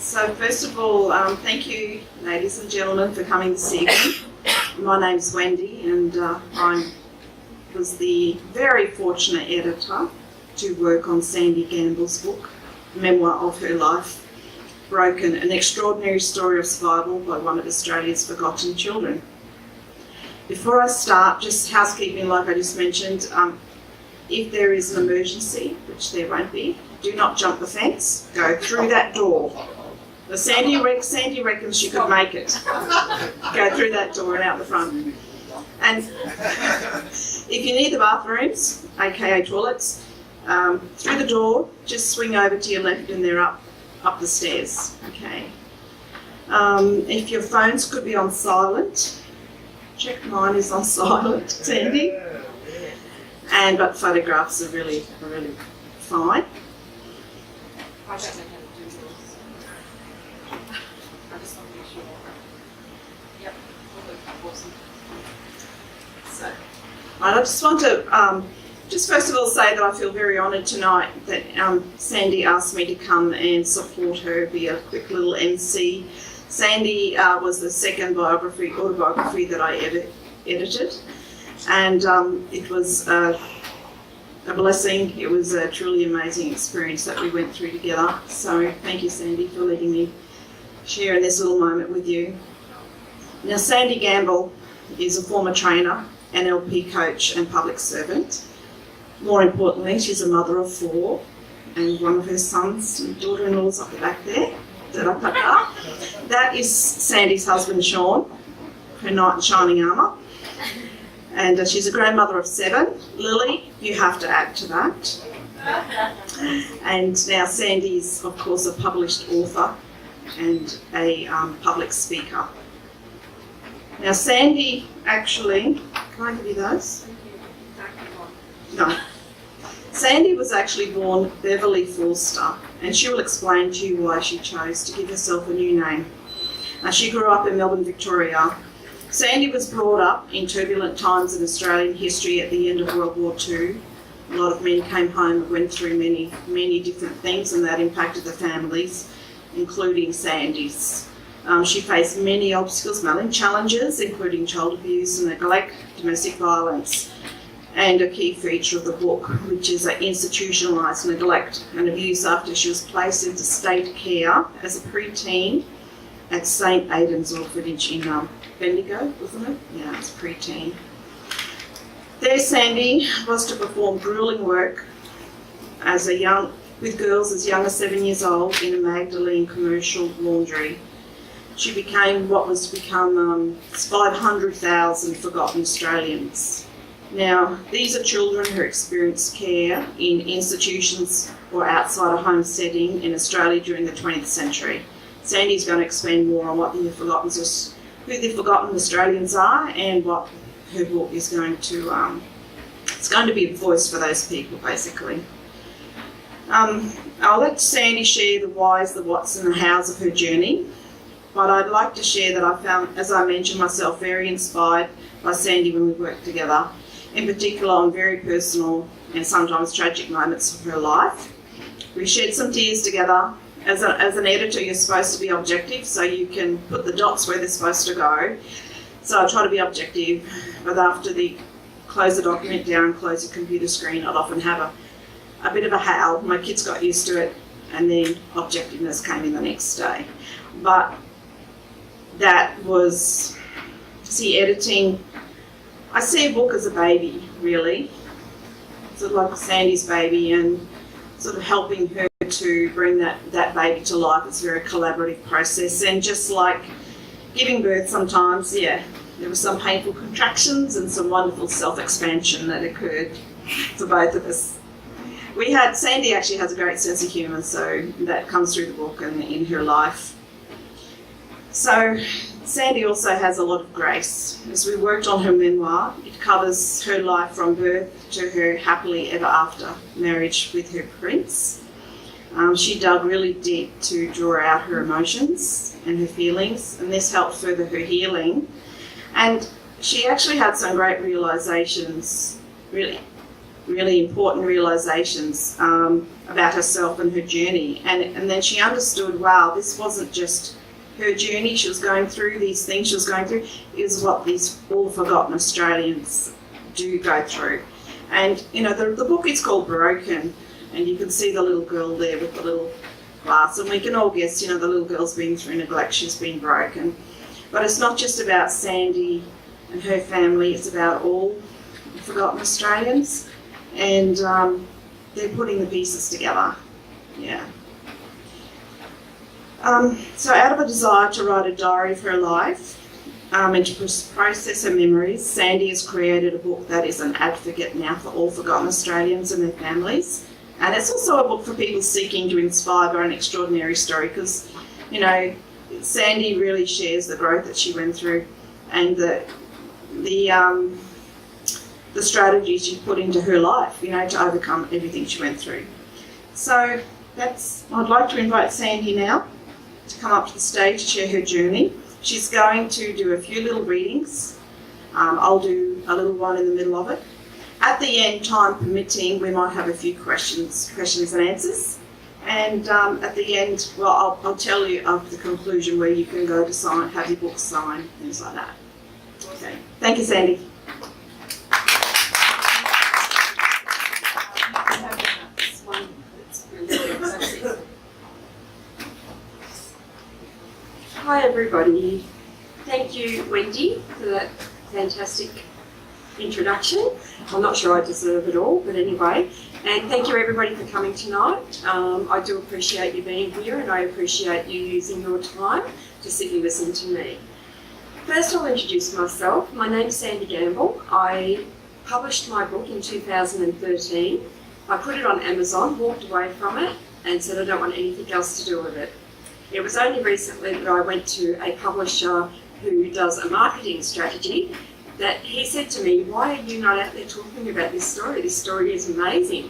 So first of all, thank you, ladies and gentlemen, for coming this evening. My name's Wendy, and I was the very fortunate editor to work on Sandi Gamble's book, Memoir of Her Life, Broken, an extraordinary story of survival by one of Australia's forgotten children. Before I start, just housekeeping like I just mentioned, if there is an emergency, which there won't be, do not jump the fence, go through that door. Sandi reckons she could make it. Go through that door and out the front. And if you need the bathrooms, aka toilets, through the door, just swing over to your left and they're up the stairs. Okay. If your phones could be on silent, check mine is on silent, Sandi. But photographs are really fine. I don't know how to do this. I just want to make sure. Yep, awesome. So, I just want to just first of all say that I feel very honoured tonight that Sandi asked me to come and support her via a quick little MC. Sandi was the second autobiography that I edited, and it was a blessing. It was a truly amazing experience that we went through together. So thank you, Sandi, for letting me share in this little moment with you. Now, Sandi Gamble is a former trainer, NLP coach and public servant. More importantly, she's a mother of 4, and one of her sons and daughter-in-laws up the back there that I picked up. That is Sandi's husband, Sean, her knight in shining armour. And she's a grandmother of 7. Lily, you have to add to that. And now Sandi's, of course, a published author and a public speaker. Now Sandi actually, can I give you those? No. Sandi was actually born Beverly Forster, and she will explain to you why she chose to give herself a new name. She grew up in Melbourne, Victoria. Sandi was brought up in turbulent times in Australian history at the end of World War II. A lot of men came home and went through many different things, and that impacted the families, including Sandi's. She faced many obstacles, many challenges, including child abuse and neglect, domestic violence, and a key feature of the book, which is institutionalised neglect and abuse after she was placed into state care as a pre-teen at St Aidan's Orphanage in Bendigo, wasn't it? Yeah, it's pre-teen. There, Sandi was to perform gruelling work with girls as young as 7 years old in a Magdalene commercial laundry. She became what was to become 500,000 forgotten Australians. Now, these are children who experienced care in institutions or outside a home setting in Australia during the 20th century. Sandi's going to expand more on who the forgotten Australians are, and what her book is going to, it's going to be a voice for those people, basically. I'll let Sandi share the whys, the whats and the hows of her journey, but I'd like to share that I found, as I mentioned, myself very inspired by Sandi when we worked together, in particular on very personal and sometimes tragic moments of her life. We shed some tears together. As an editor, you're supposed to be objective, so you can put the dots where they're supposed to go. So I try to be objective, but after close the document down, close the computer screen, I'd often have a bit of a howl. My kids got used to it, and then objectiveness came in the next day. But that was, editing, I see a book as a baby, really. Sort of like Sandi's baby, and sort of helping her to bring that baby to life. It's a very collaborative process, and just like giving birth sometimes, there were some painful contractions and some wonderful self-expansion that occurred for both of us. Sandi actually has a great sense of humour, so that comes through the book and in her life. So Sandi also has a lot of grace. As we worked on her memoir, it covers her life from birth to her happily ever after marriage with her prince. She dug really deep to draw out her emotions and her feelings, and this helped further her healing. And she actually had some great realisations, really, really important realizations about herself and her journey. And then she understood, wow, this wasn't just her journey she was going through, these things she was going through, is what these all forgotten Australians do go through. And, you know, the book is called Broken, and you can see the little girl there with the little glass, and we can all guess, you know, the little girl's been through neglect, she's been broken. But it's not just about Sandi and her family, it's about all forgotten Australians, and they're putting the pieces together. Yeah. So out of a desire to write a diary of her life and to process her memories, Sandi has created a book that is an advocate now for all forgotten Australians and their families. And it's also a book for people seeking to inspire by an extraordinary story, because, you know, Sandi really shares the growth that she went through and the strategies she put into her life, you know, to overcome everything she went through. So I'd like to invite Sandi now to come up to the stage to share her journey. She's going to do a few little readings. I'll do a little one in the middle of it. At the end, time permitting, we might have a few questions and answers. And at the end, well, I'll tell you of the conclusion where you can go to sign, have your book signed, things like that. Okay. Thank you, Sandi. Hi everybody. Thank you, Wendy, for that fantastic introduction. I'm not sure I deserve it all, but anyway. And thank you everybody for coming tonight. I do appreciate you being here, and I appreciate you using your time to sit and listen to me. First, I'll introduce myself. My name's Sandi Gamble. I published my book in 2013. I put it on Amazon, walked away from it, and said I don't want anything else to do with it. It was only recently that I went to a publisher who does a marketing strategy that he said to me, why are you not out there talking about this story? This story is amazing.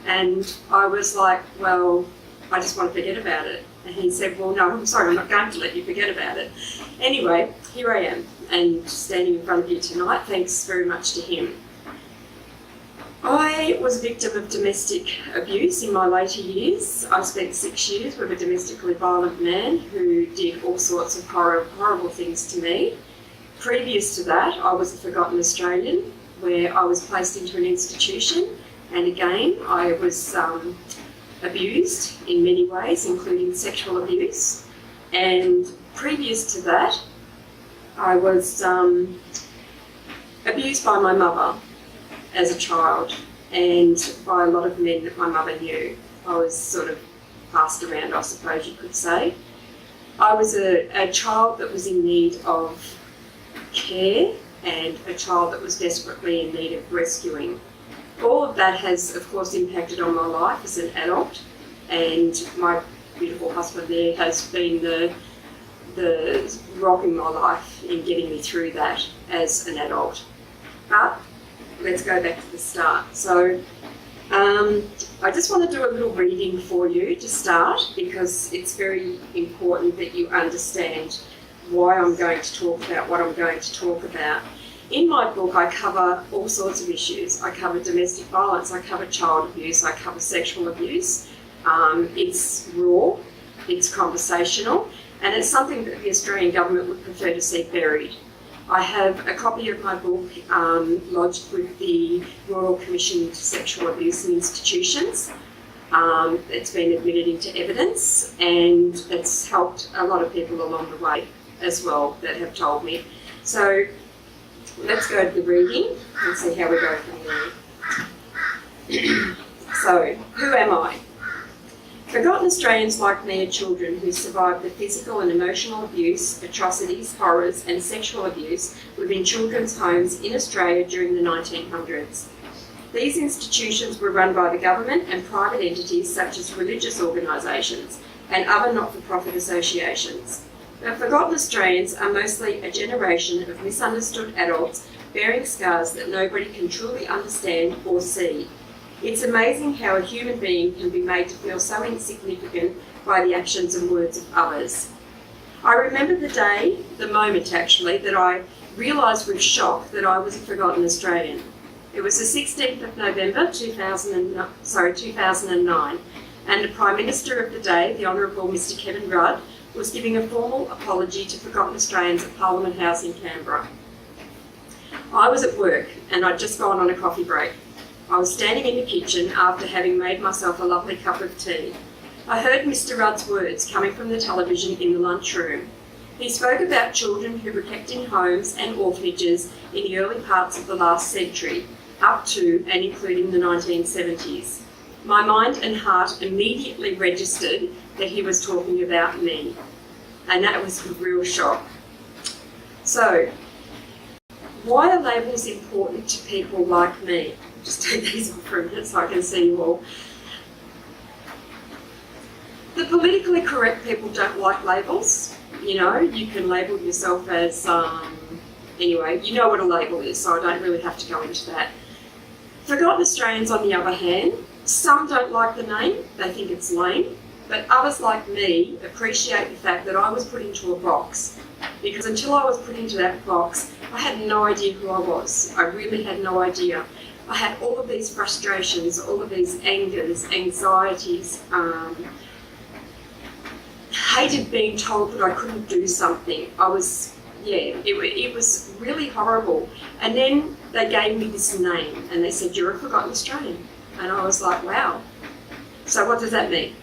And I was like, well, I just want to forget about it. And he said, well, no, I'm sorry, I'm not going to let you forget about it. Anyway, here I am, and standing in front of you tonight, thanks very much to him. I was a victim of domestic abuse in my later years. I spent 6 years with a domestically violent man who did all sorts of horrible things to me. Previous to that, I was a forgotten Australian, where I was placed into an institution, and again, I was abused in many ways, including sexual abuse. And previous to that, I was abused by my mother as a child, and by a lot of men that my mother knew. I was sort of passed around, I suppose you could say. I was a child that was in need of care, and a child that was desperately in need of rescuing. All of that has, of course, impacted on my life as an adult, and my beautiful husband there has been the rock in my life in getting me through that as an adult. But let's go back to the start. So I just want to do a little reading for you to start, because it's very important that you understand why I'm going to talk about what I'm going to talk about. In my book, I cover all sorts of issues. I cover domestic violence, I cover child abuse, I cover sexual abuse. It's raw, it's conversational, and it's something that the Australian government would prefer to see buried. I have a copy of my book lodged with the Royal Commission into Sexual Abuse in Institutions. It's been admitted into evidence, and it's helped a lot of people along the way as well that have told me. So let's go to the reading and see how we go from there. So, who am I? Forgotten Australians like me are children who survived the physical and emotional abuse, atrocities, horrors and sexual abuse within children's homes in Australia during the 1900s. These institutions were run by the government and private entities such as religious organisations and other not-for-profit associations. But forgotten Australians are mostly a generation of misunderstood adults bearing scars that nobody can truly understand or see. It's amazing how a human being can be made to feel so insignificant by the actions and words of others. I remember the moment actually, that I realised with shock that I was a forgotten Australian. It was the 16th of November 2009, and the Prime Minister of the day, the Honourable Mr Kevin Rudd, was giving a formal apology to forgotten Australians at Parliament House in Canberra. I was at work and I'd just gone on a coffee break. I was standing in the kitchen after having made myself a lovely cup of tea. I heard Mr Rudd's words coming from the television in the lunchroom. He spoke about children who were kept in homes and orphanages in the early parts of the last century, up to and including the 1970s. My mind and heart immediately registered that he was talking about me, and that was a real shock. So, why are labels important to people like me? Just take these off for a minute so I can see you all. The politically correct people don't like labels. You know, you can label yourself as, anyway, you know what a label is, so I don't really have to go into that. Forgotten Australians, on the other hand, some don't like the name, they think it's lame, but others like me appreciate the fact that I was put into a box, because until I was put into that box, I had no idea who I was. I really had no idea. I had all of these frustrations, all of these angers, anxieties, hated being told that I couldn't do something. I was, it was really horrible. And then they gave me this name and they said, "You're a forgotten Australian." And I was like, wow. So what does that mean?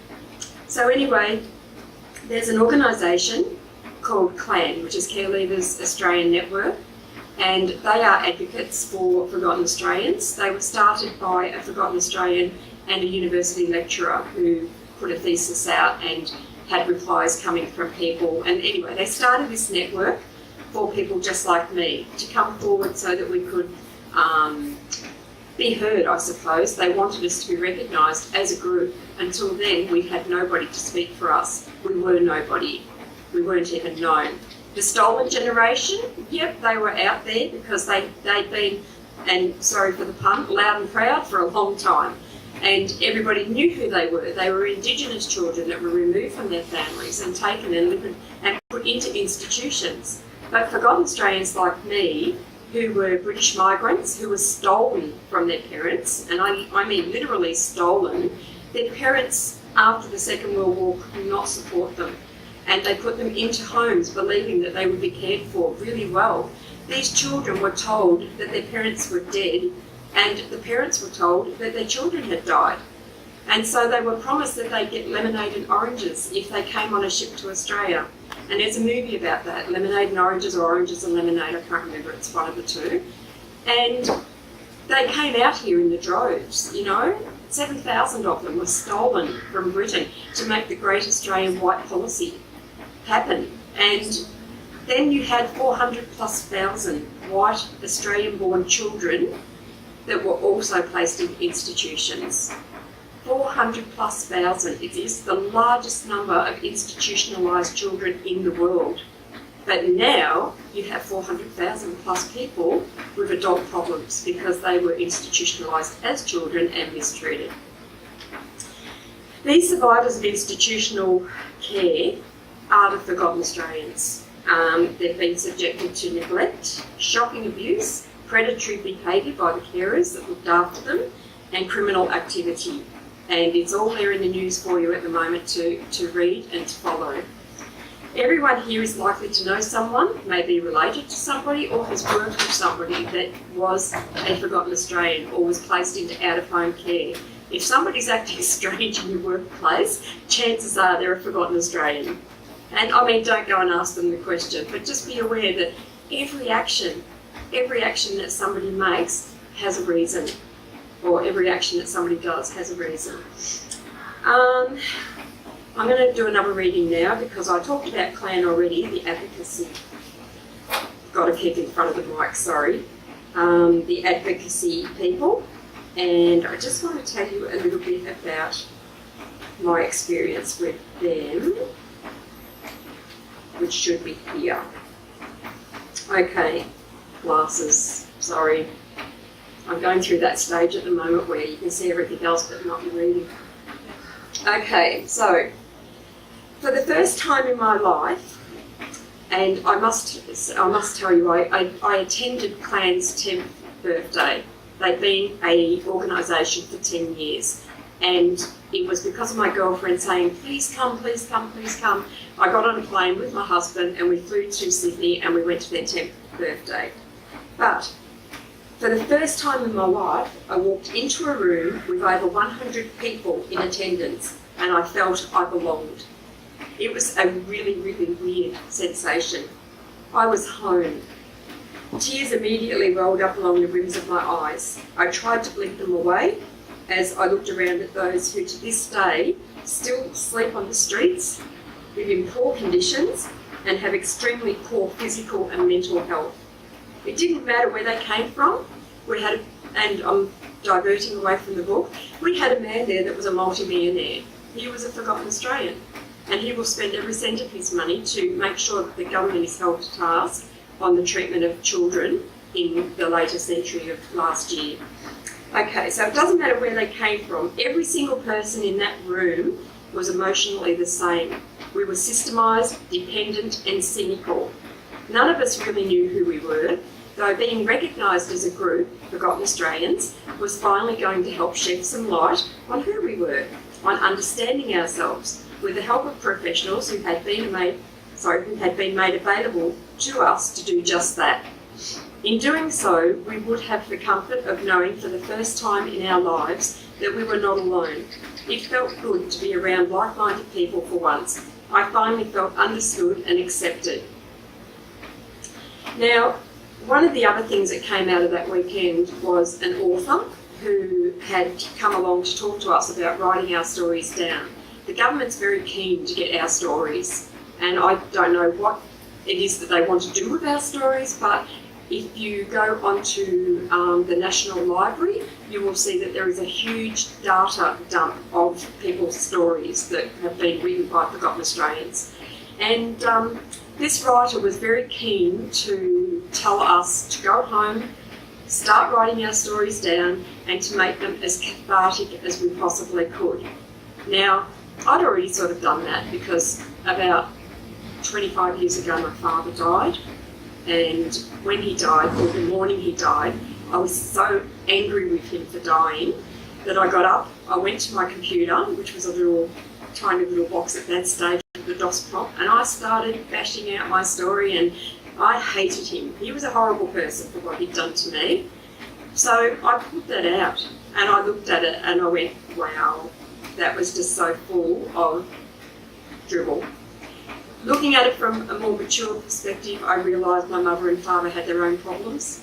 So anyway, there's an organisation called CLAN, which is Care Leavers Australian Network, and they are advocates for forgotten Australians. They were started by a forgotten Australian and a university lecturer who put a thesis out and had replies coming from people. And anyway, they started this network for people just like me to come forward so that we could be heard, I suppose. They wanted us to be recognised as a group. Until then, we had nobody to speak for us. We were nobody. We weren't even known. The stolen generation, yep, they were out there because they'd been, and sorry for the pun, loud and proud for a long time. And everybody knew who they were. They were Indigenous children that were removed from their families and taken and put into institutions. But forgotten Australians like me, who were British migrants, who were stolen from their parents, and I mean literally stolen, their parents after the Second World War could not support them. And they put them into homes believing that they would be cared for really well. These children were told that their parents were dead, and the parents were told that their children had died. And so they were promised that they'd get lemonade and oranges if they came on a ship to Australia. And there's a movie about that, Lemonade and Oranges, or Oranges and Lemonade, I can't remember, it's one of the two. And they came out here in the droves, you know. 7,000 of them were stolen from Britain to make the Great Australian White Policy happen. And then you had 400,000+ white Australian-born children that were also placed in institutions. 400,000+. It is the largest number of institutionalised children in the world. But now you have 400,000+ people with adult problems because they were institutionalised as children and mistreated. These survivors of institutional care are the forgotten Australians. They've been subjected to neglect, shocking abuse, predatory behaviour by the carers that looked after them, and criminal activity. And it's all there in the news for you at the moment to read and to follow. Everyone here is likely to know someone, may be related to somebody, or has worked with somebody that was a forgotten Australian or was placed into out-of-home care. If somebody's acting strange in your workplace, chances are they're a forgotten Australian. And I mean, don't go and ask them the question, but just be aware that every action that somebody makes has a reason, or every action that somebody does has a reason. I'm going to do another reading now because I talked about CLAN already, the advocacy. Got to keep in front of the mic, sorry. The advocacy people. And I just want to tell you a little bit about my experience with them, which should be here. Okay, glasses, sorry. I'm going through that stage at the moment where you can see everything else but not the reading. Okay, so for the first time in my life, and I must tell you, I attended CLAN's 10th birthday They'd been an organisation for 10 years. And it was because of my girlfriend saying, please come, please come, please come. I got on a plane with my husband and we flew to Sydney and we went to their 10th birthday. But for the first time in my life, I walked into a room with over 100 people in attendance and I felt I belonged. It was a really, really weird sensation. I was home. Tears immediately rolled up along the rims of my eyes. I tried to blink them away as I looked around at those who to this day still sleep on the streets, live in poor conditions and have extremely poor physical and mental health. It didn't matter where they came from. And I'm diverting away from the book, we had a man there that was a multi-millionaire. He was a forgotten Australian and he will spend every cent of his money to make sure that the government is held to task on the treatment of children in the later century of last year. Okay, so it doesn't matter where they came from. Every single person in that room was emotionally the same. We were systemised, dependent and cynical. None of us really knew who we were, though being recognised as a group, Forgotten Australians, was finally going to help shed some light on who we were, on understanding ourselves, with the help of professionals who had been made available to us to do just that. In doing so, we would have the comfort of knowing for the first time in our lives that we were not alone. It felt good to be around like-minded people for once. I finally felt understood and accepted. Now, one of the other things that came out of that weekend was an author who had come along to talk to us about writing our stories down. The government's very keen to get our stories, and I don't know what it is that they want to do with our stories, but if you go onto the National Library, you will see that there is a huge data dump of people's stories that have been written by Forgotten Australians. And this writer was very keen to tell us to go home, start writing our stories down, and to make them as cathartic as we possibly could. Now, I'd already sort of done that because about 25 years ago my father died. And when he died, or the morning he died, I was so angry with him for dying that I got up, I went to my computer, which was a tiny little box at that stage with the DOS prompt, and I started bashing out my story, and I hated him. He was a horrible person for what he'd done to me. So I put that out, and I looked at it and I went, wow, that was just so full of dribble. Looking at it from a more mature perspective, I realised my mother and father had their own problems.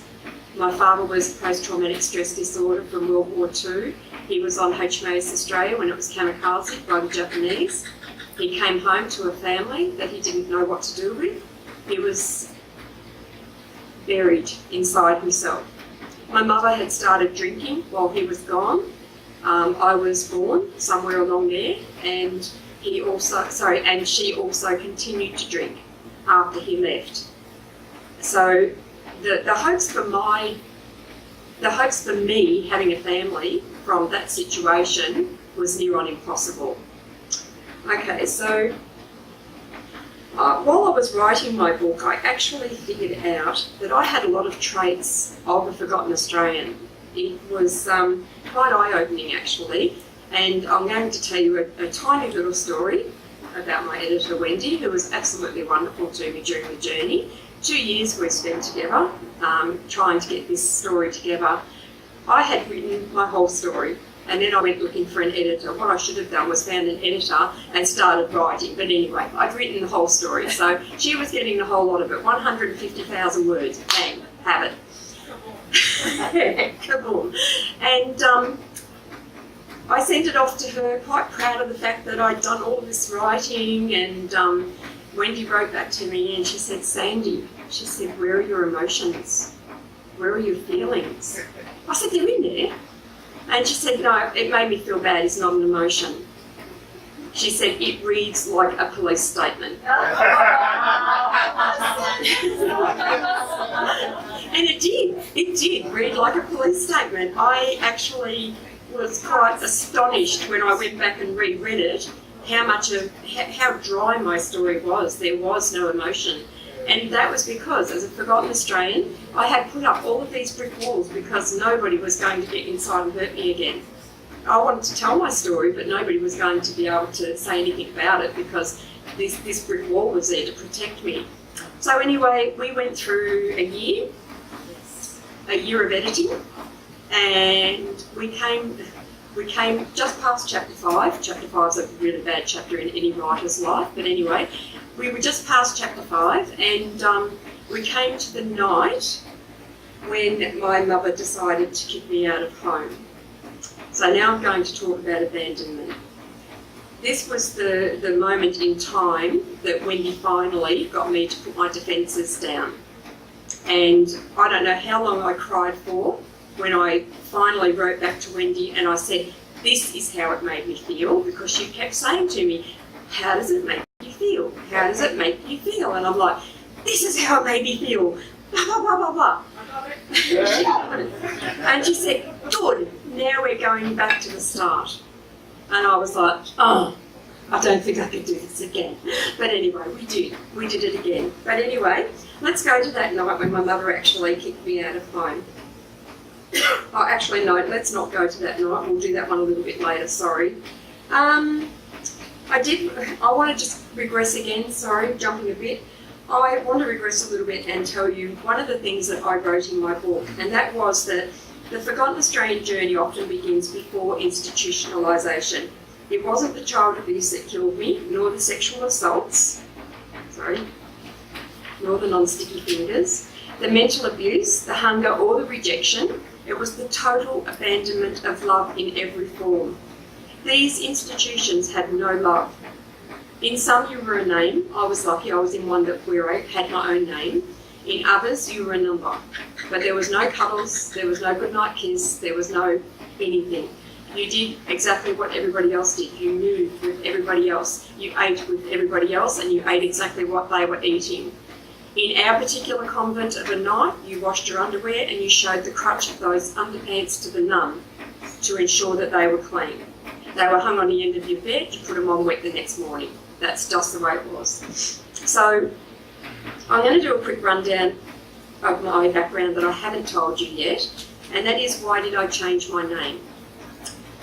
My father was post-traumatic stress disorder from World War II. He was on HMAS Australia when it was kamikaze by the Japanese. He came home to a family that he didn't know what to do with. He was buried inside himself. My mother had started drinking while he was gone. I was born somewhere along there, and she also continued to drink after he left. So the hopes for me having a family from that situation was near on impossible. Okay, so while I was writing my book, I actually figured out that I had a lot of traits of a Forgotten Australian. It was quite eye-opening actually. And I'm going to tell you a tiny little story about my editor, Wendy, who was absolutely wonderful to me during the journey. 2 years we spent together trying to get this story together. I had written my whole story, and then I went looking for an editor. What I should have done was found an editor and started writing. But anyway, I'd written the whole story, so she was getting the whole lot of it. 150,000 words. Bang, have it. Kaboom. And I sent it off to her, quite proud of the fact that I'd done all this writing, and Wendy wrote back to me and she said, Sandi, she said, where are your emotions? Where are your feelings? I said, they're in there. And she said, no, it made me feel bad, it's not an emotion. She said, it reads like a police statement. And it did read like a police statement. I actually was quite astonished when I went back and reread it how dry my story was. There was no emotion. And that was because, as a forgotten Australian, I had put up all of these brick walls because nobody was going to get inside and hurt me again. I wanted to tell my story, but nobody was going to be able to say anything about it because this brick wall was there to protect me. So anyway, we went through a year of editing, and we came just past chapter 5. Chapter 5 is a really bad chapter in any writer's life, but anyway, we were just past chapter 5, and we came to the night when my mother decided to kick me out of home. So now I'm going to talk about abandonment. This was the moment in time that Wendy finally got me to put my defences down. And I don't know how long I cried for when I finally wrote back to Wendy and I said, this is how it made me feel, because she kept saying to me, how does it make you feel? How does it make you feel? And I'm like, this is how it made me feel. Blah, blah, blah, blah, blah. She got it. And she said, good, now we're going back to the start. And I was like, oh, I don't think I can do this again. But anyway, we did it again. But anyway, let's go to that night when my mother actually kicked me out of home. Oh, actually, no, let's not go to that night. We'll do that one a little bit later, sorry. I want to just regress again, sorry, jumping a bit. I want to regress a little bit and tell you one of the things that I wrote in my book, and that was that the Forgotten Australian journey often begins before institutionalisation. It wasn't the child abuse that killed me, nor the sexual assaults, nor the non-sticky fingers, the mental abuse, the hunger or the rejection. It was the total abandonment of love in every form. These institutions had no love. In some you were a name. I was lucky, I was in one where I had my own name. In others you were a number. But there was no cuddles, there was no goodnight kiss, there was no anything. You did exactly what everybody else did. You moved with everybody else. You ate with everybody else, and you ate exactly what they were eating. In our particular convent of a night, you washed your underwear and you showed the crutch of those underpants to the nun to ensure that they were clean. They were hung on the end of your bed, you put them on wet the next morning. That's just the way it was. So I'm going to do a quick rundown of my background that I haven't told you yet, and that is, why did I change my name?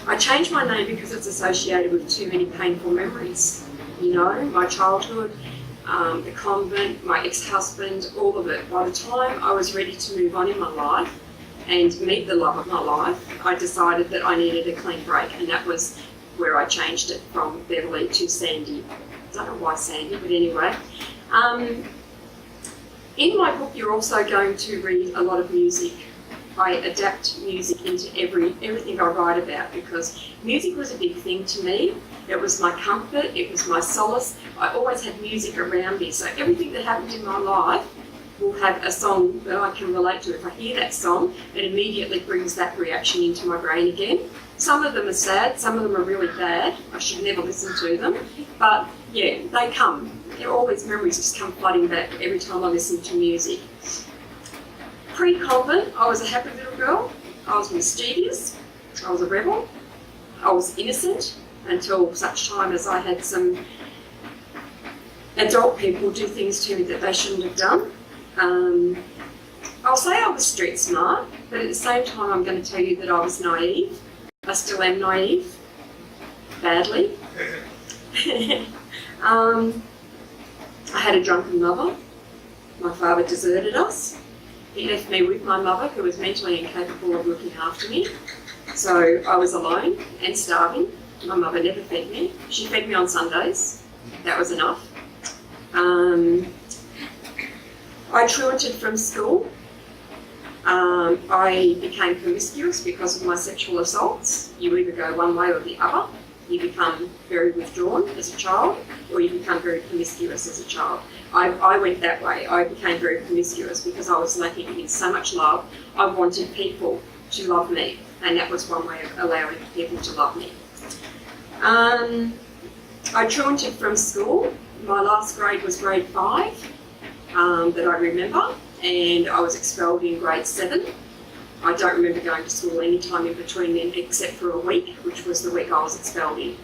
I changed my name because it's associated with too many painful memories. You know, my childhood, the convent, my ex-husband, all of it. By the time I was ready to move on in my life and meet the love of my life, I decided that I needed a clean break, and that was where I changed it from Beverly to Sandi. I don't know why Sandi, but anyway. In my book, you're also going to read a lot of music. I adapt music into everything I write about, because music was a big thing to me. It was my comfort, it was my solace. I always had music around me, so everything that happened in my life will have a song that I can relate to. If I hear that song, it immediately brings that reaction into my brain again. Some of them are sad, some of them are really bad. I should never listen to them, but yeah, they come. All these memories just come flooding back every time I listen to music. Pre-convent, I was a happy little girl. I was mischievous. I was a rebel. I was innocent until such time as I had some adult people do things to me that they shouldn't have done. I'll say I was street smart, but at the same time I'm going to tell you that I was naive. I still am naive, badly. I had a drunken mother. My father deserted us. He left me with my mother, who was mentally incapable of looking after me. So I was alone and starving. My mother never fed me. She fed me on Sundays. That was enough. I truanted from school. I became promiscuous because of my sexual assaults. You either go one way or the other. You become very withdrawn as a child, or you become very promiscuous as a child. I went that way. I became very promiscuous because I was lacking in so much love. I wanted people to love me, and that was one way of allowing people to love me. I truanted from school. My last grade was grade 5 that I remember, and I was expelled in grade 7. I don't remember going to school any time in between then, except for a week, which was the week I was expelled in.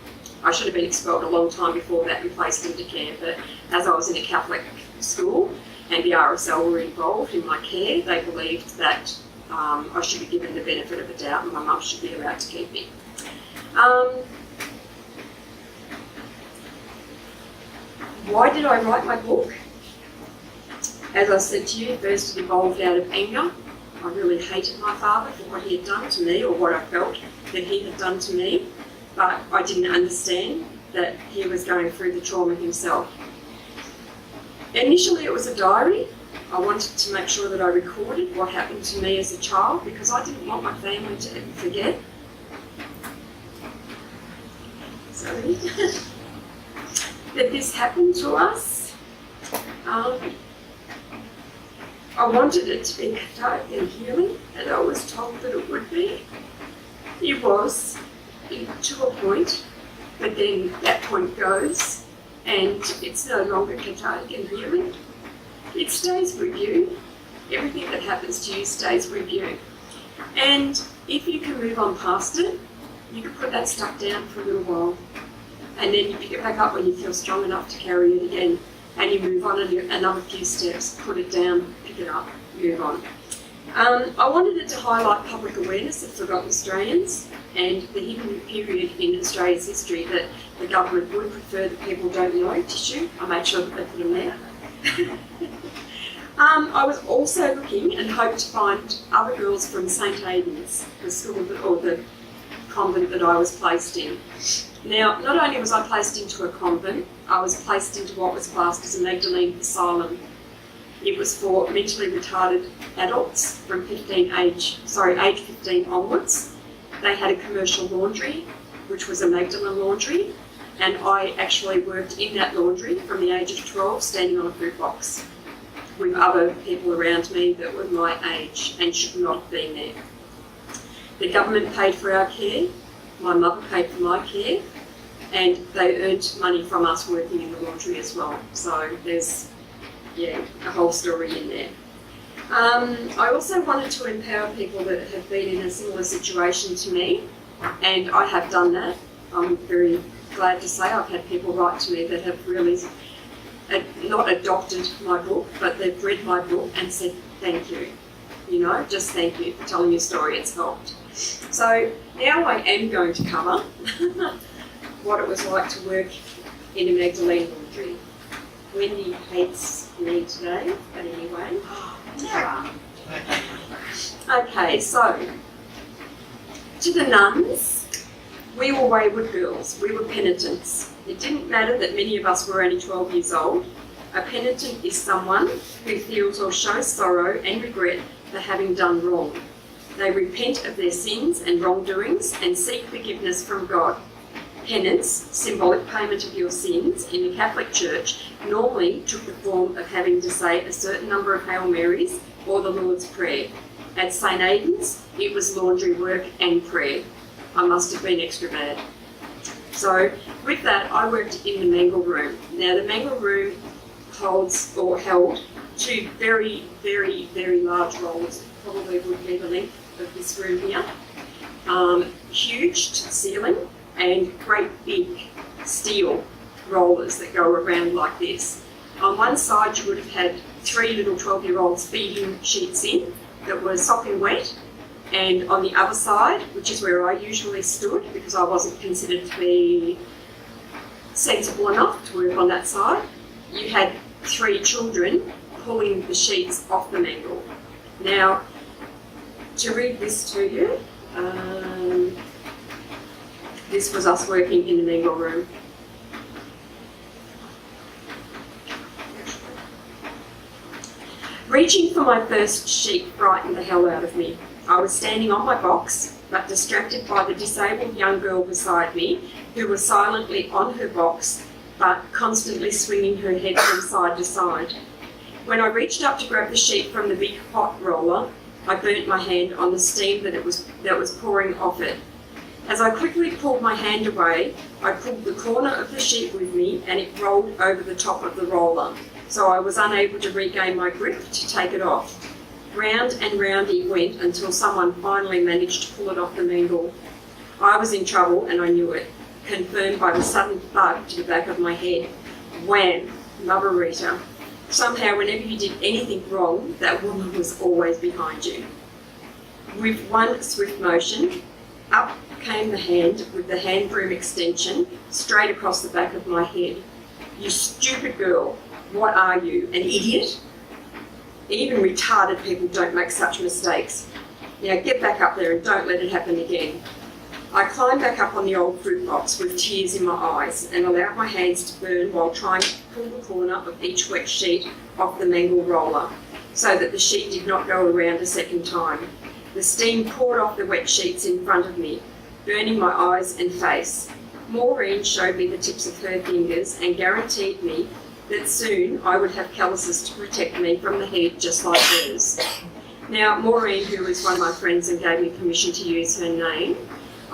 I should have been expelled a long time before that and placed into care, but as I was in a Catholic school, and the RSL were involved in my care. They believed that I should be given the benefit of the doubt and my mum should be allowed to keep me. Why did I write my book? As I said to you, first it evolved out of anger. I really hated my father for what he had done to me, or what I felt that he had done to me, but I didn't understand that he was going through the trauma himself. Initially it was a diary. I wanted to make sure that I recorded what happened to me as a child because I didn't want my family to ever forget. Sorry. That this happened to us. I wanted it to be cathartic and healing, and I was told that it would be. It was, to a point, but then that point goes, and it's no longer cathartic and healing. It stays with you. Everything that happens to you stays with you. And if you can move on past it, you can put that stuff down for a little while. And then you pick it back up when you feel strong enough to carry it again. And you move on another few steps, put it down, pick it up, move on. I wanted it to highlight public awareness of forgotten Australians and the hidden period in Australia's history that the government would prefer that people don't know tissue. I made sure that they put them there. I was also looking and hoped to find other girls from St. Aidan's, the school or the convent that I was placed in. Now, not only was I placed into a convent, I was placed into what was classed as a Magdalene asylum. It was for mentally retarded adults from age 15 onwards. They had a commercial laundry, which was a Magdalene laundry, and I actually worked in that laundry from the age of 12, standing on a food box with other people around me that were my age and should not have been there. The government paid for our care, my mother paid for my care, and they earned money from us working in the laundry as well. So there's, a whole story in there. I also wanted to empower people that have been in a similar situation to me, and I have done that. I'm very glad to say I've had people write to me that have really not adopted my book, but they've read my book and said thank you. Just thank you for telling your story, it's helped. So now I am going to cover what it was like to work in a Magdalene laundry. Wendy hates me today, but anyway. Okay, so to the nuns, we were wayward girls, we were penitents. It didn't matter that many of us were only 12 years old. A penitent is someone who feels or shows sorrow and regret for having done wrong. They repent of their sins and wrongdoings and seek forgiveness from God. Penance, symbolic payment of your sins, in the Catholic Church normally took the form of having to say a certain number of Hail Marys or the Lord's Prayer. At St. Aidan's, it was laundry work and prayer. I must have been extra bad. So with that, I worked in the mangle room. Now the mangle room held two very, very, very large rollers, probably would be the length of this room here, huge to the ceiling, and great big steel rollers that go around like this. On one side you would have had 3 little 12-year-olds feeding sheets in that were sopping wet, and on the other side, which is where I usually stood because I wasn't considered to be sensible enough to work on that side, you had 3 children pulling the sheets off the mangle. Now, to read this to you, this was us working in the mangle room. Reaching for my first sheet frightened the hell out of me. I was standing on my box, but distracted by the disabled young girl beside me, who was silently on her box, but constantly swinging her head from side to side. When I reached up to grab the sheet from the big hot roller, I burnt my hand on the steam that was pouring off it. As I quickly pulled my hand away, I pulled the corner of the sheet with me and it rolled over the top of the roller, so I was unable to regain my grip to take it off. Round and round it went until someone finally managed to pull it off the mangle. I was in trouble and I knew it, confirmed by the sudden thud to the back of my head. Wham! Mother Rita. Somehow, whenever you did anything wrong, that woman was always behind you. With one swift motion, up came the hand with the hand broom extension straight across the back of my head. "You stupid girl, what are you, an idiot? Even retarded people don't make such mistakes. Now get back up there and don't let it happen again." I climbed back up on the old fruit box with tears in my eyes and allowed my hands to burn while trying to pull the corner of each wet sheet off the mangle roller so that the sheet did not go around a second time. The steam poured off the wet sheets in front of me, burning my eyes and face. Maureen showed me the tips of her fingers and guaranteed me that soon I would have calluses to protect me from the heat just like hers. Now, Maureen, who was one of my friends and gave me permission to use her name,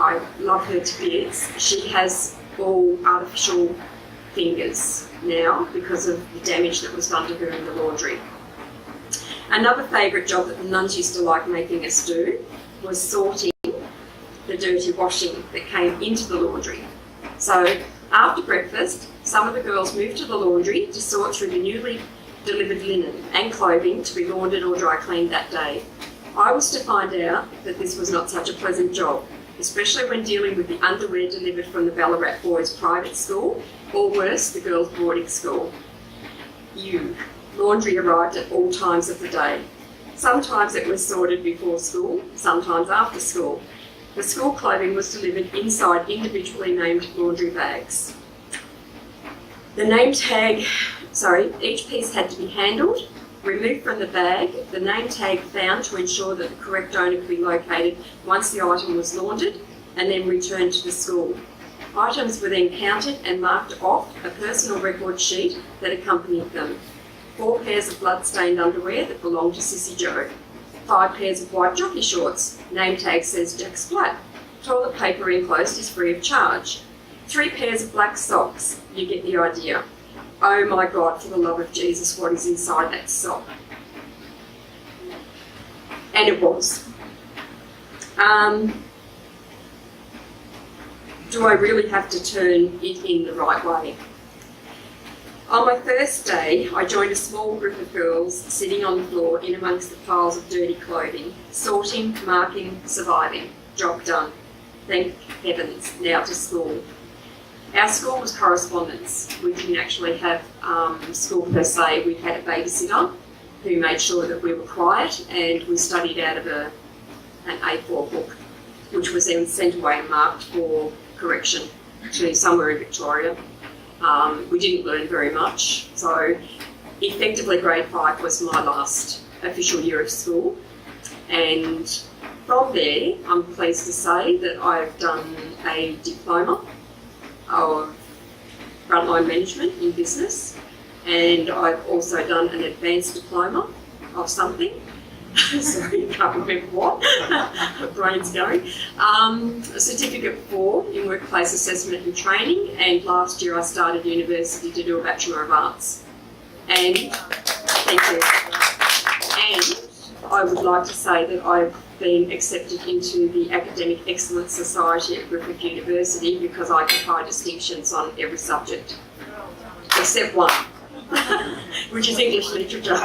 I love her to bits. She has all artificial fingers now because of the damage that was done to her in the laundry. Another favourite job that the nuns used to like making us do was sorting the dirty washing that came into the laundry. So after breakfast, some of the girls moved to the laundry to sort through the newly delivered linen and clothing to be laundered or dry cleaned that day. I was to find out that this was not such a pleasant job, especially when dealing with the underwear delivered from the Ballarat boys' private school, or worse, the girls' boarding school. Laundry arrived at all times of the day. Sometimes it was sorted before school, sometimes after school. The school clothing was delivered inside individually named laundry bags. Each piece had to be handled, removed from the bag, the name tag found to ensure that the correct owner could be located once the item was laundered, and then returned to the school. Items were then counted and marked off a personal record sheet that accompanied them. 4 pairs of blood-stained underwear that belonged to Sissy Joe. 5 pairs of white jockey shorts. Name tag says Jack Splat. Toilet paper enclosed is free of charge. 3 pairs of black socks. You get the idea. Oh my God, for the love of Jesus, what is inside that sock? And it was. Do I really have to turn it in the right way? On my first day, I joined a small group of girls sitting on the floor in amongst the piles of dirty clothing, sorting, marking, surviving. Job done. Thank heavens, now to school. Our school was correspondence. We didn't actually have school per se. We had a babysitter who made sure that we were quiet, and we studied out of an A4 book, which was then sent away and marked for correction to somewhere in Victoria. We didn't learn very much, so effectively grade 5 was my last official year of school, and from there I'm pleased to say that I've done a diploma of frontline management in business, and I've also done an advanced diploma of something. Sorry, I can't remember what. Brain's going. A certificate 4 in workplace assessment and training, and last year I started university to do a Bachelor of Arts. And thank you. And I would like to say that I've been accepted into the Academic Excellence Society at Griffith University because I get high distinctions on every subject, except one, which is English literature.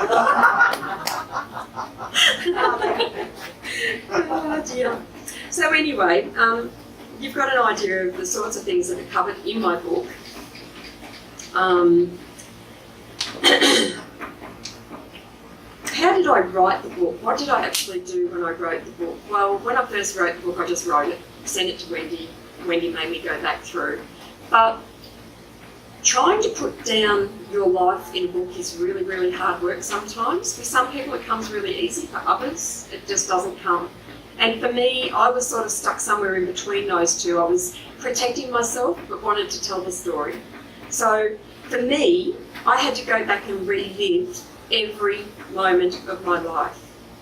Oh dear. So anyway, you've got an idea of the sorts of things that are covered in my book. How did I write the book? What did I actually do when I wrote the book? Well, when I first wrote the book, I just wrote it, sent it to Wendy. Wendy made me go back through. But trying to put down your life in a book is really, really hard work sometimes. For some people it comes really easy, for others it just doesn't come. And for me, I was sort of stuck somewhere in between those two. I was protecting myself but wanted to tell the story. So for me, I had to go back and relive every moment of my life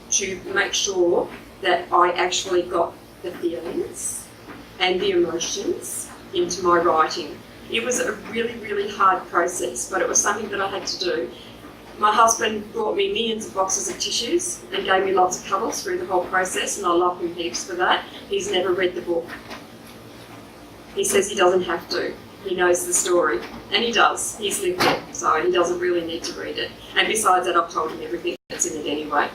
to make sure that I actually got the feelings and the emotions into my writing. It was a really, really hard process, but it was something that I had to do. My husband brought me millions of boxes of tissues and gave me lots of cuddles through the whole process, and I love him heaps for that. He's never read the book. He says he doesn't have to. he knows the story. And he does. He's lived it, so he doesn't really need to read it. And besides that, I've told him everything that's in it anyway.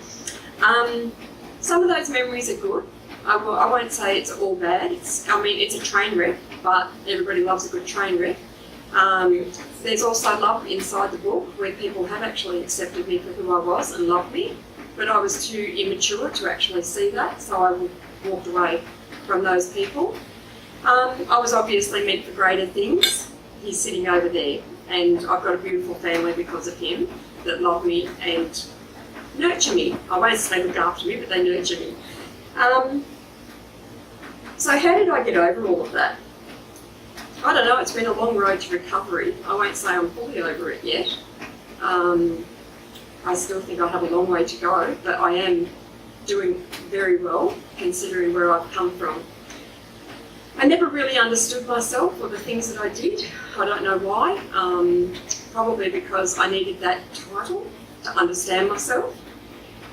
Some of those memories are good. I won't say it's all bad. It's a train wreck, but everybody loves a good train wreck. There's also love inside the book where people have actually accepted me for who I was and loved me, but I was too immature to actually see that, so I walked away from those people. I was obviously meant for greater things. He's sitting over there, and I've got a beautiful family because of him that love me and nurture me. I won't say look after me, but they nurture me. So how did I get over all of that? I don't know, it's been a long road to recovery. I won't say I'm fully over it yet. I still think I have a long way to go, but I am doing very well considering where I've come from. I never really understood myself or the things that I did. I don't know why. Probably because I needed that title to understand myself.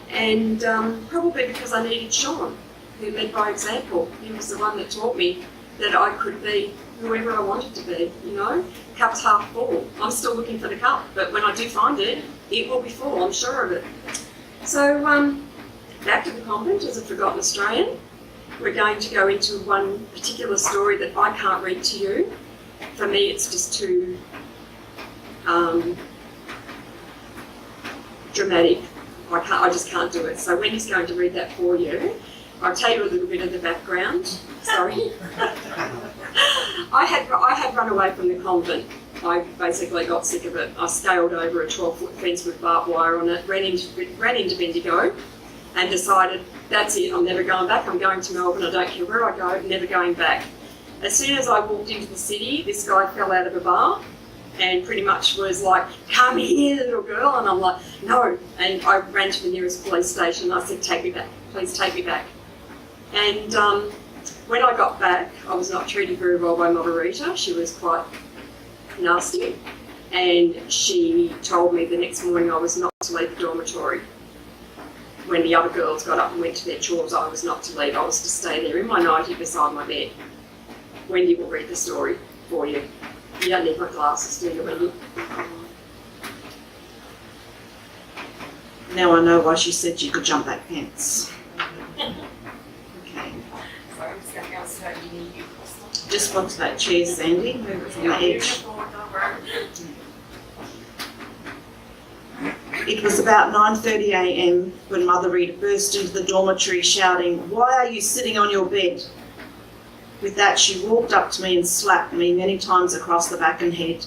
And probably because I needed Sean, who led by example. He was the one that taught me that I could be whoever I wanted to be, you know. Cup's half full. I'm still looking for the cup, but when I do find it, it will be full, I'm sure of it. So, back to the convent as a forgotten Australian. We're going to go into one particular story that I can't read to you. For me, it's just too dramatic. I just can't do it. So Wendy's going to read that for you. I'll tell you a little bit of the background. Sorry. I had run away from the convent. I basically got sick of it. I scaled over a 12-foot fence with barbed wire on it, ran into Bendigo, and decided, that's it, I'm never going back. I'm going to Melbourne. I don't care where I go, never going back. As soon as I walked into the city, this guy fell out of a bar and pretty much was like, come here, little girl. And I'm like, no. And I ran to the nearest police station. I said, take me back. Please take me back. And when I got back, I was not treated very well by Mother Rita. She was quite nasty. And she told me the next morning I was not to leave the dormitory. When the other girls got up and went to their chores, I was not to leave. I was to stay there in my nightie beside my bed. Wendy will read the story for you. You don't need my glasses, do you, Wendy? Now I know why she said she could jump that fence. Okay. So I'm just going to go so you need you across Just onto that chair, Sandy. Move it from the edge. It was about 9:30 a.m. when Mother Rita burst into the dormitory shouting, "Why are you sitting on your bed?" With that, she walked up to me and slapped me many times across the back and head,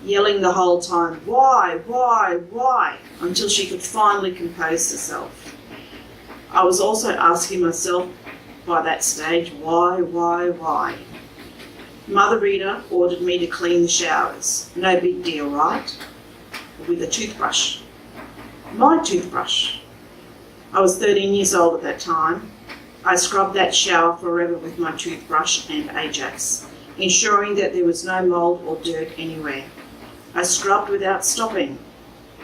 yelling the whole time, "Why, why, why?" until she could finally compose herself. I was also asking myself by that stage, why? Mother Rita ordered me to clean the showers. No big deal, right? With a toothbrush. My toothbrush. I was 13 years old at that time. I scrubbed that shower forever with my toothbrush and Ajax, ensuring that there was no mould or dirt anywhere. I scrubbed without stopping,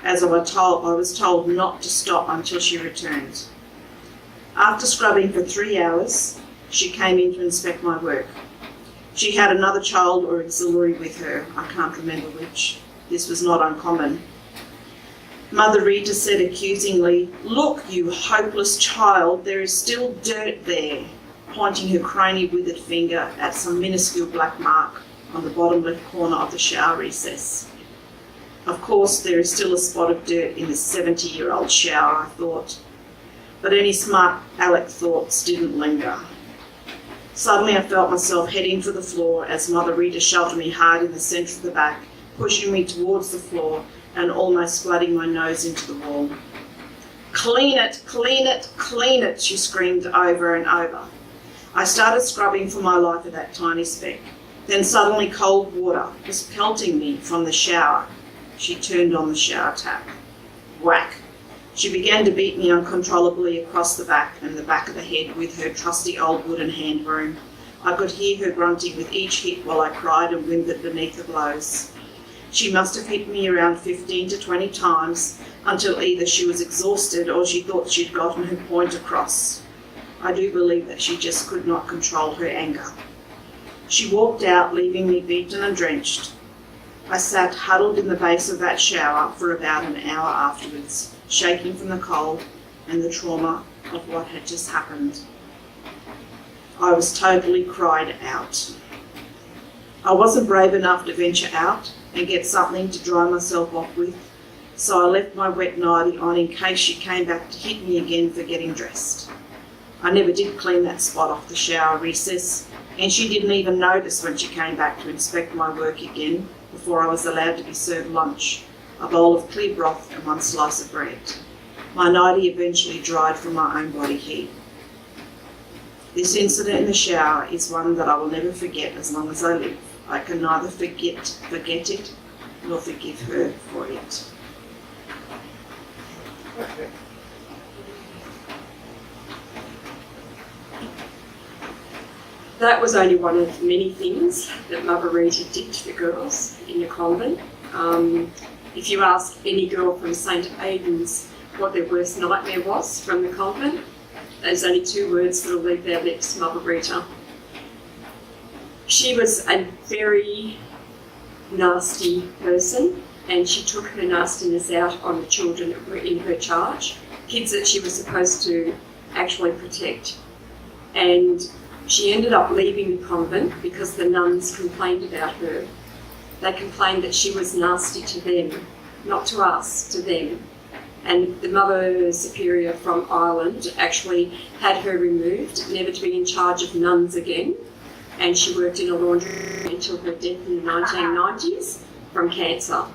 as I was told not to stop until she returned. After scrubbing for 3 hours, she came in to inspect my work. She had another child or auxiliary with her, I can't remember which. This was not uncommon. Mother Rita said accusingly, "Look, you hopeless child, there is still dirt there," pointing her crony withered finger at some minuscule black mark on the bottom left corner of the shower recess. Of course, there is still a spot of dirt in this 70-year-old shower, I thought. But any smart aleck thoughts didn't linger. Suddenly I felt myself heading for the floor as Mother Rita shoved me hard in the centre of the back, pushing me towards the floor and almost flooding my nose into the wall. "Clean it, clean it, clean it," she screamed over and over. I started scrubbing for my life at that tiny speck. Then suddenly cold water was pelting me from the shower. She turned on the shower tap. Whack! She began to beat me uncontrollably across the back and the back of the head with her trusty old wooden hand broom. I could hear her grunting with each hit while I cried and whimpered beneath the blows. She must have hit me around 15 to 20 times until either she was exhausted or she thought she'd gotten her point across. I do believe that she just could not control her anger. She walked out, leaving me beaten and drenched. I sat huddled in the base of that shower for about an hour afterwards, shaking from the cold and the trauma of what had just happened. I was totally cried out. I wasn't brave enough to venture out and get something to dry myself off with, so I left my wet nightie on in case she came back to hit me again for getting dressed. I never did clean that spot off the shower recess, and she didn't even notice when she came back to inspect my work again before I was allowed to be served lunch, a bowl of clear broth and one slice of bread. My nightie eventually dried from my own body heat. This incident in the shower is one that I will never forget as long as I live. I can neither forget it, nor forgive her for it. That was only one of many things that Mother Rita did to the girls in the convent. If you ask any girl from St. Aidan's what their worst nightmare was from the convent, there's only two words that will leave their lips: Mother Rita. She was a very nasty person, and she took her nastiness out on the children that were in her charge, kids that she was supposed to actually protect. And she ended up leaving the convent because the nuns complained about her. They complained that she was nasty to them, not to us, to them. And the Mother Superior from Ireland actually had her removed, never to be in charge of nuns again. And she worked in a laundry until her death in the 1990s from cancer.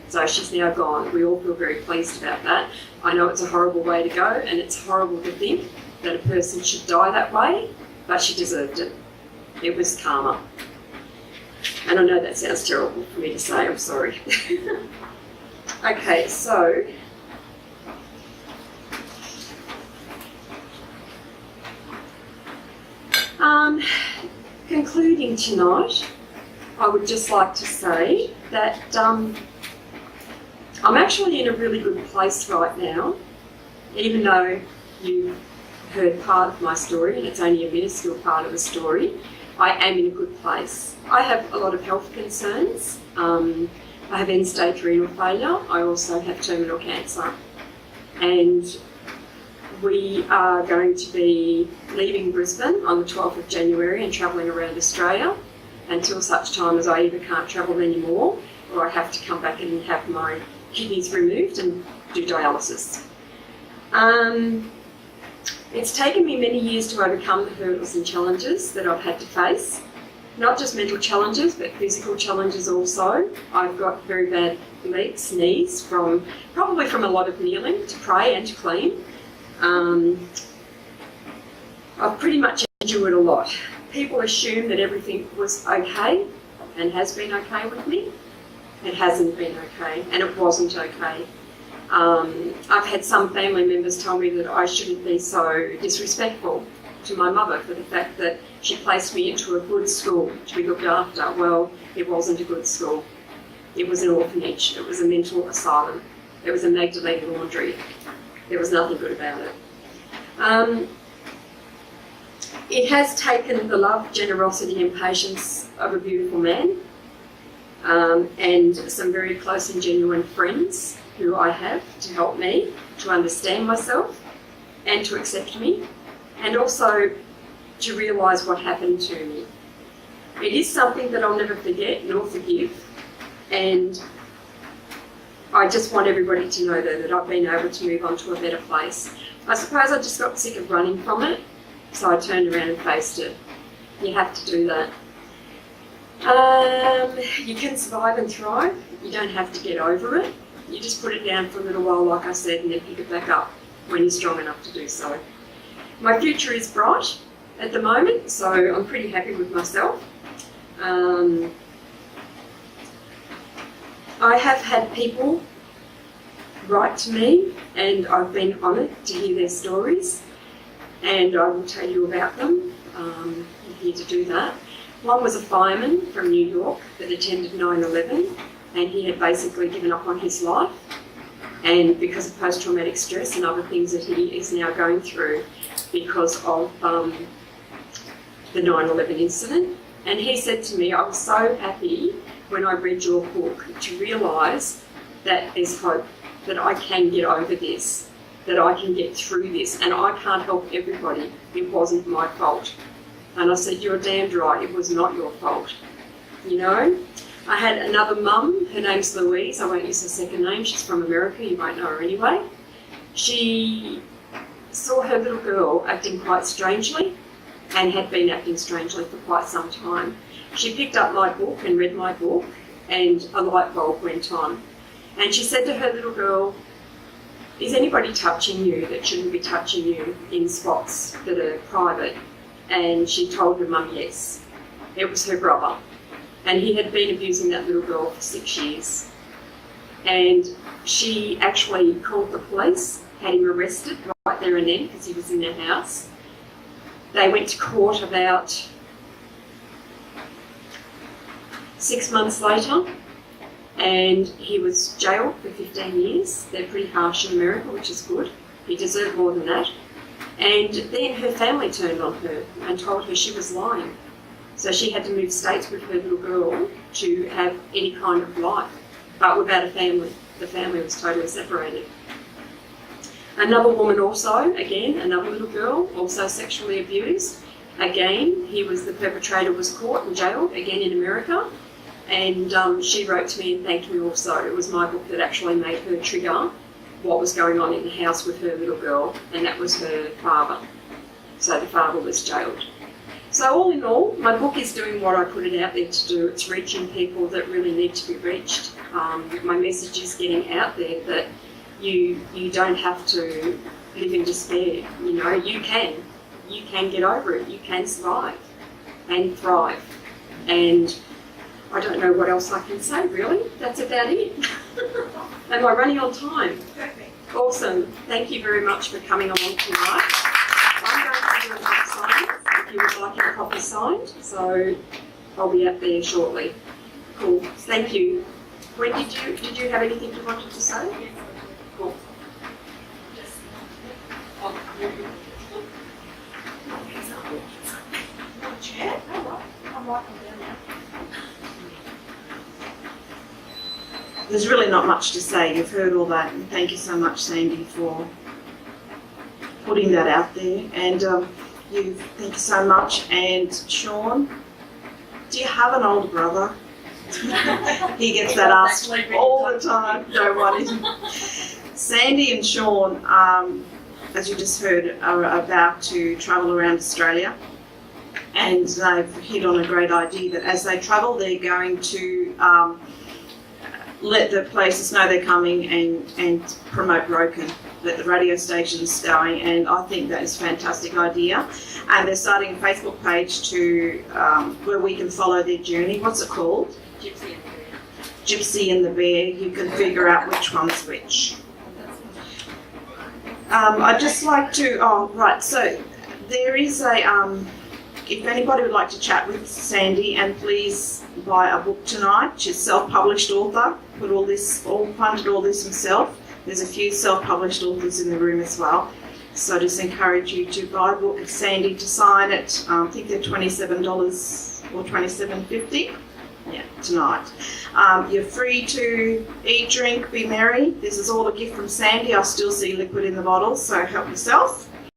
So she's now gone. We all feel very pleased about that. I know it's a horrible way to go, and it's horrible to think that a person should die that way, but she deserved it. It was karma. And I know that sounds terrible for me to say, I'm sorry. Okay, so concluding tonight, I would just like to say that I'm actually in a really good place right now, even though you've heard part of my story and it's only a minuscule part of the story. I am in a good place. I have a lot of health concerns. I have end-stage renal failure. I also have terminal cancer. And we are going to be leaving Brisbane on the 12th of January and travelling around Australia until such time as I either can't travel anymore or I have to come back and have my kidneys removed and do dialysis. It's taken me many years to overcome the hurdles and challenges that I've had to face. Not just mental challenges, but physical challenges also. I've got very bad legs, knees, probably from a lot of kneeling to pray and to clean. I've pretty much endured a lot. People assume that everything was okay and has been okay with me. It hasn't been okay, and it wasn't okay. I've had some family members tell me that I shouldn't be so disrespectful to my mother for the fact that she placed me into a good school to be looked after. Well, it wasn't a good school. It was an orphanage. It was a mental asylum. It was a Magdalene laundry. There was nothing good about it. It has taken the love, generosity and patience of a beautiful man and some very close and genuine friends who I have to help me to understand myself and to accept me, and also to realise what happened to me. It is something that I'll never forget nor forgive, and I just want everybody to know that I've been able to move on to a better place. I suppose I just got sick of running from it, so I turned around and faced it. You have to do that. You can survive and thrive. You don't have to get over it. You just put it down for a little while, like I said, and then pick it back up when you're strong enough to do so. My future is bright at the moment, so I'm pretty happy with myself. I have had people write to me, and I've been honoured to hear their stories, and I will tell you about them. I'm here to do that. One was a fireman from New York that attended 9/11, and he had basically given up on his life, and because of post-traumatic stress and other things that he is now going through because of the 9/11 incident. And he said to me, I was so happy when I read your book to realise that there's hope, that I can get over this, that I can get through this, and I can't help everybody. It wasn't my fault. And I said, you're damned right, it was not your fault. You know? I had another mum, her name's Louise, I won't use her second name, she's from America, you won't know her anyway. She saw her little girl acting quite strangely, and had been acting strangely for quite some time. She picked up my book and read my book, and a light bulb went on. And she said to her little girl, is anybody touching you that shouldn't be touching you in spots that are private? And she told her mum yes. It was her brother. And he had been abusing that little girl for 6 years. And she actually called the police, had him arrested right there and then because he was in their house. They went to court about 6 months later, and he was jailed for 15 years. They're pretty harsh in America, which is good. He deserved more than that. And then her family turned on her and told her she was lying. So she had to move states with her little girl to have any kind of life, but without a family. The family was totally separated. Another woman also, again, another little girl, also sexually abused. Again, the perpetrator was caught and jailed, again in America. And she wrote to me and thanked me also. It was my book that actually made her trigger what was going on in the house with her little girl, and that was her father. So the father was jailed. So all in all, my book is doing what I put it out there to do. It's reaching people that really need to be reached. My message is getting out there that you don't have to live in despair. You know, you can get over it. You can survive and thrive. And I don't know what else I can say, really. That's about it. Am I running on time? Perfect. Awesome. Thank you very much for coming along tonight. I'm going to do a book sign if you would like a copy signed. So I'll be out there shortly. Cool. Thank you. When did you have anything you wanted to say? Cool. Chair? I'm right down now. There's really not much to say. You've heard all that, and thank you so much, Sandi, for putting that out there. And thank you so much. And Sean, do you have an older brother? He gets that asked all the time. Don't worry. Sandi and Sean, as you just heard, are about to travel around Australia. And they've hit on a great idea that as they travel, they're going to let the places know they're coming and promote Broken, let the radio stations going, and I think that is a fantastic idea. And they're starting a Facebook page to where we can follow their journey. What's it called? Gypsy and the Bear. Gypsy and the Bear. You can figure out which one's which. I'd just like to, so there is a, if anybody would like to chat with Sandi, and please buy a book tonight. She's a self-published author, funded all this himself. There's a few self-published authors in the room as well. So I just encourage you to buy a book of Sandi to sign it. I think they're $27 or $27.50. Yeah, tonight. You're free to eat, drink, be merry. This is all a gift from Sandi. I still see liquid in the bottle, so help yourself.